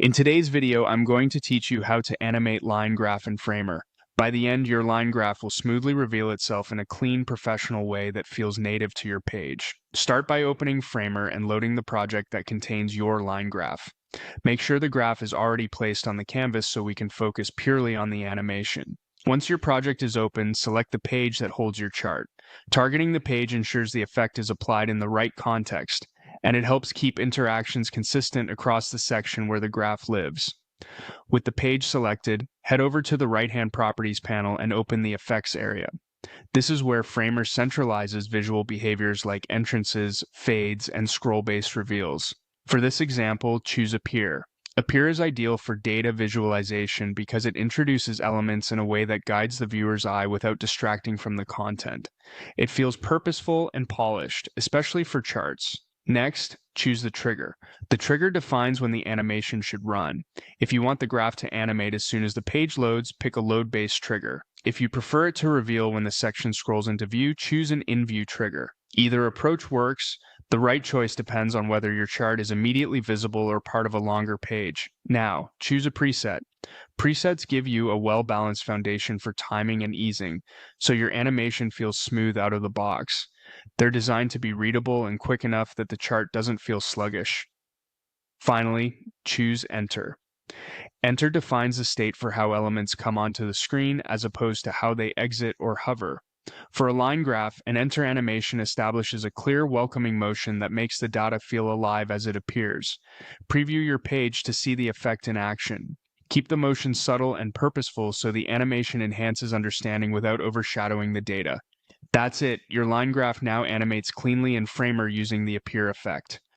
In today's video, I'm going to teach you how to animate line graph in Framer. By the end, your line graph will smoothly reveal itself in a clean, professional way that feels native to your page. Start by opening Framer and loading the project that contains your line graph. Make sure the graph is already placed on the canvas so we can focus purely on the animation. Once your project is open, select the page that holds your chart. Targeting the page ensures the effect is applied in the right context, and it helps keep interactions consistent across the section where the graph lives. With the page selected, head over to the right-hand Properties panel and open the Effects area. This is where Framer centralizes visual behaviors like entrances, fades, and scroll-based reveals. For this example, choose Appear. Appear is ideal for data visualization because it introduces elements in a way that guides the viewer's eye without distracting from the content. It feels purposeful and polished, especially for charts. Next, choose the trigger. The trigger defines when the animation should run. If you want the graph to animate as soon as the page loads, pick a load-based trigger. If you prefer it to reveal when the section scrolls into view, choose an in-view trigger. Either approach works. The right choice depends on whether your chart is immediately visible or part of a longer page. Now, choose a preset. Presets give you a well-balanced foundation for timing and easing, so your animation feels smooth out of the box. They're designed to be readable and quick enough that the chart doesn't feel sluggish. Finally, choose Enter. Enter defines the state for how elements come onto the screen as opposed to how they exit or hover. For a line graph, an enter animation establishes a clear, welcoming motion that makes the data feel alive as it appears. Preview your page to see the effect in action. Keep the motion subtle and purposeful so the animation enhances understanding without overshadowing the data. That's it. Your line graph now animates cleanly in Framer using the Appear effect.